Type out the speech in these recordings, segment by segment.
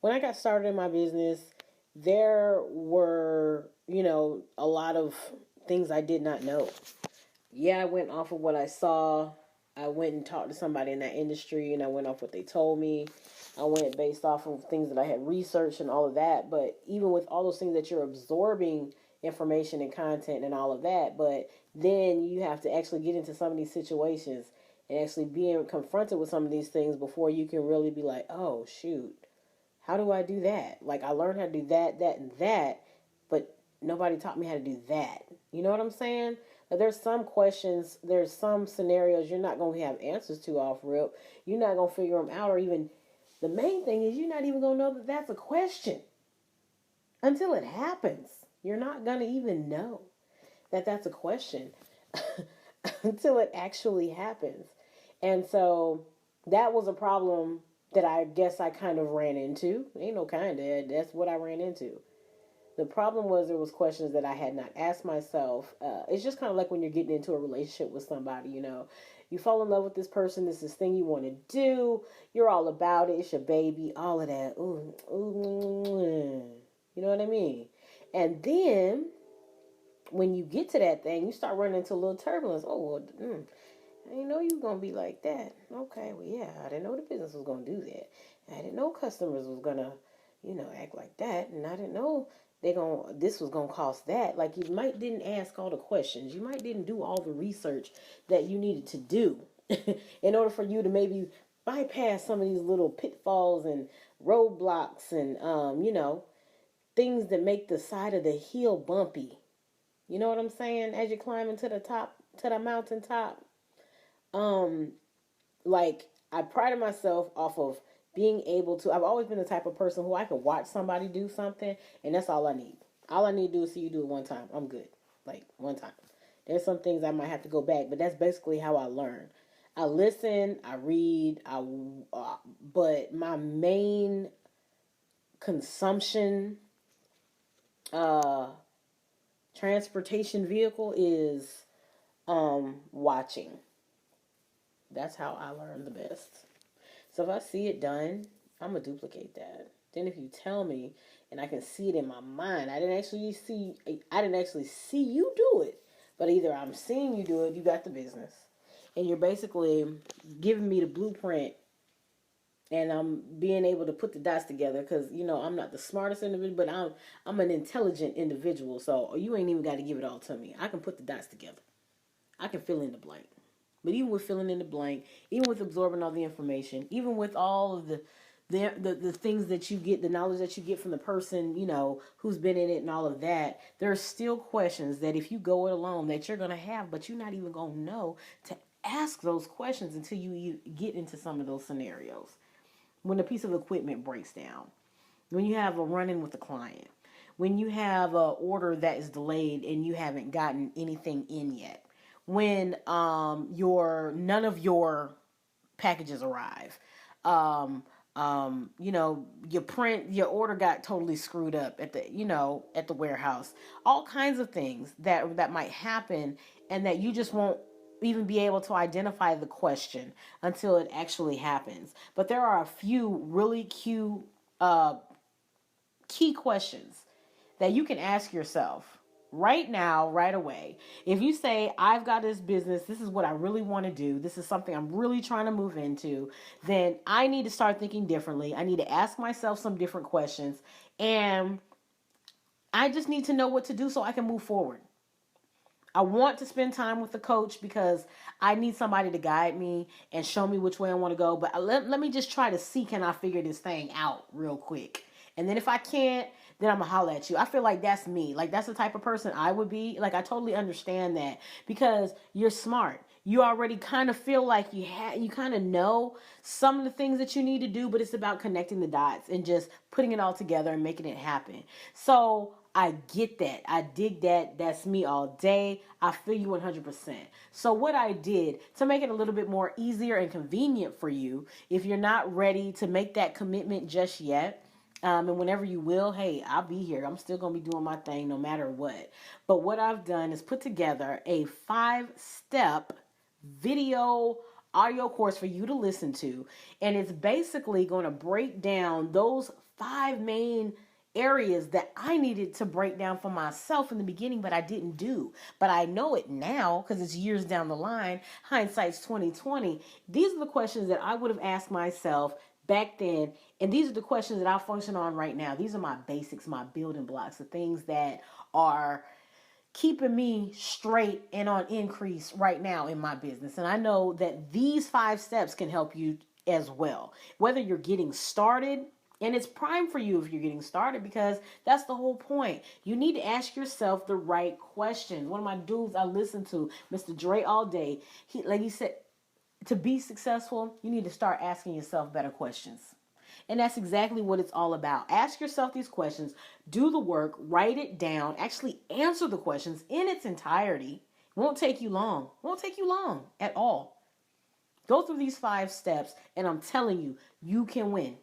when I got started in my business, there were, a lot of things I did not know. Yeah, I went off of what I saw. I went and talked to somebody in that industry and I went off what they told me. I went based off of things that I had researched and all of that. But even with all those things that you're absorbing information and content and all of that, but then you have to actually get into some of these situations and actually being confronted with some of these things before you can really be like, oh, shoot, how do I do that? Like, I learned how to do that, that, and that, but nobody taught me how to do that. You know what I'm saying? There's some questions, there's some scenarios you're not going to have answers to off rip. You're not going to figure them out, or even the main thing is you're not even going to know that that's a question until it happens. You're not going to even know that that's a question until it actually happens. And so that was a problem that I guess I kind of ran into. Ain't no kind of, that's what I ran into. The problem was there was questions that I had not asked myself. It's just kind of like when you're getting into a relationship with somebody, You fall in love with this person, this is this thing you want to do, you're all about it, it's your baby, all of that. Ooh, ooh, you know what I mean? And then when you get to that thing, you start running into a little turbulence. Oh, well, I didn't know you were going to be like that. Okay, well, yeah, I didn't know the business was going to do that. I didn't know customers was going to, act like that. And I didn't know this was going to cost that. Like, you might didn't ask all the questions. You might didn't do all the research that you needed to do in order for you to maybe bypass some of these little pitfalls and roadblocks and, things that make the side of the hill bumpy. You know what I'm saying? As you're climbing to the top, to the mountaintop. Um, like, I prided myself off of being able to. I've always been the type of person who I could watch somebody do something, and that's all I need. All I need to do is see you do it one time. I'm good. Like, one time. There's some things I might have to go back, but that's basically how I learn. I listen, I read, but my main consumption uh, transportation vehicle is watching. That's how I learn the best. So if I see it done, I'm gonna duplicate that. Then if you tell me and I can see it in my mind, I didn't actually see you do it, but either I'm seeing you do it, you got the business, and you're basically giving me the blueprint, and I'm being able to put the dots together because I'm not the smartest individual, but I'm an intelligent individual. So you ain't even got to give it all to me. I can put the dots together. I can fill in the blank. But even with filling in the blank, even with absorbing all the information, even with all of the things that you get, the knowledge that you get from the person, who's been in it and all of that, there are still questions that if you go it alone that you're going to have, but you're not even going to know to ask those questions until you get into some of those scenarios. When a piece of equipment breaks down, when you have a run-in with a client, when you have an order that is delayed and you haven't gotten anything in yet, when your none of your packages arrive, your order got totally screwed up at the warehouse, all kinds of things that might happen, and that you just won't even be able to identify the question until it actually happens. But there are a few really key questions that you can ask yourself right now, right away. If you say, I've got this business, this is what I really want to do, this is something I'm really trying to move into, then I need to start thinking differently. I need to ask myself some different questions, and I just need to know what to do so I can move forward. I want to spend time with the coach because I need somebody to guide me and show me which way I want to go. But let me just try to see, can I figure this thing out real quick? And then if I can't, then I'm going to holler at you. I feel like that's me. Like, that's the type of person I would be. Like, I totally understand that because you're smart. You already kind of feel like you kind of know some of the things that you need to do, but it's about connecting the dots and just putting it all together and making it happen. So I get that. I dig that. That's me all day. I feel you 100%. So what I did to make it a little bit more easier and convenient for you, if you're not ready to make that commitment just yet, and whenever you will, hey, I'll be here. I'm still going to be doing my thing no matter what. But what I've done is put together a 5-step video audio course for you to listen to. And it's basically going to break down those 5 main areas that I needed to break down for myself in the beginning, but I didn't do. But I know it now because it's years down the line. Hindsight's 2020. These are the questions that I would have asked myself back then, and these are the questions that I function on right now. These are my basics, my building blocks, the things that are keeping me straight and on increase right now in my business. And I know that these 5 steps can help you as well. Whether you're getting started, and it's prime for you if you're getting started, because that's the whole point. You need to ask yourself the right questions. One of my dudes I listen to, Mr. Dre, all day, he said, to be successful, you need to start asking yourself better questions. And that's exactly what it's all about. Ask yourself these questions, do the work, write it down, actually answer the questions in its entirety. It won't take you long. It won't take you long at all. Go through these 5 steps, and I'm telling you, you can win.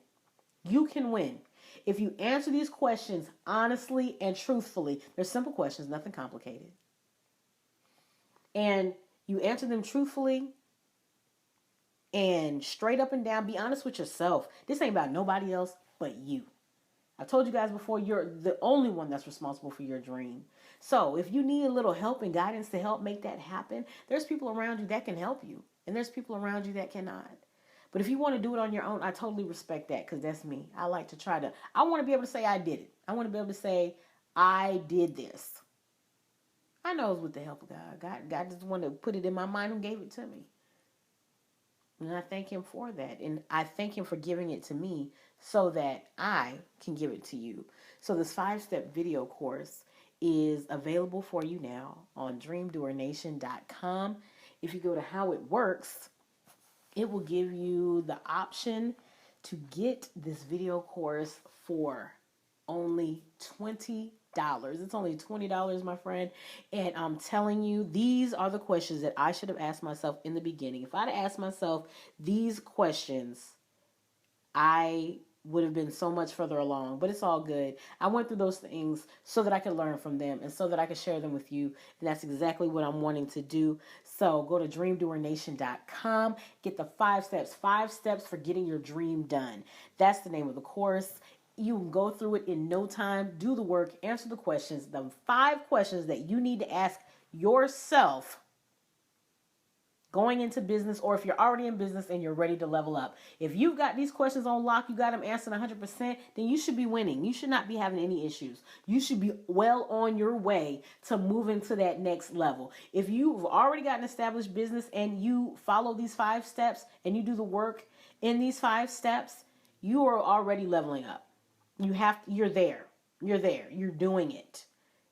You can win. If you answer these questions honestly and truthfully, they're simple questions, nothing complicated. And you answer them truthfully and straight up and down. Be honest with yourself. This ain't about nobody else but you. I told you guys before, you're the only one that's responsible for your dream. So if you need a little help and guidance to help make that happen, there's people around you that can help you. And there's people around you that cannot. But if you want to do it on your own, I totally respect that, because that's me. I like to I want to be able to say I did it. I want to be able to say I did this. I know it's with the help of God. God just wanted to put it in my mind and gave it to me. And I thank him for that. And I thank him for giving it to me so that I can give it to you. So this 5-step video course is available for you now on dreamdoernation.com. If you go to how it works, it will give you the option to get this video course for only $20. It's only $20, my friend. And I'm telling you, these are the questions that I should have asked myself in the beginning. If I'd asked myself these questions, I would have been so much further along, but it's all good. I went through those things so that I could learn from them and so that I could share them with you. And that's exactly what I'm wanting to do. So go to dreamdoernation.com, get the 5 steps for getting your dream done. That's the name of the course. You can go through it in no time, do the work, answer the questions, the 5 questions that you need to ask yourself going into business, or if you're already in business and you're ready to level up. If you've got these questions on lock, you got them answered 100%, then you should be winning. You should not be having any issues. You should be well on your way to moving to that next level. If you've already got an established business and you follow these 5 steps and you do the work in these 5 steps, you are already leveling up. You're there. You're doing it.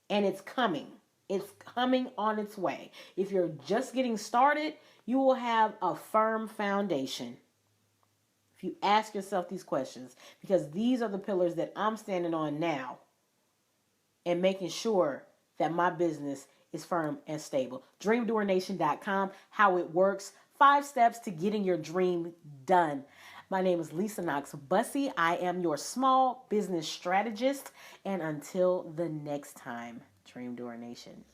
And it's coming. It's coming on its way. If you're just getting started, you will have a firm foundation. If you ask yourself these questions, because these are the pillars that I'm standing on now and making sure that my business is firm and stable. DreamDoerNation.com, how it works, 5 steps to getting your dream done. My name is Lisa Knox Bussey. I am your small business strategist. And until the next time, Dream Doer Nation.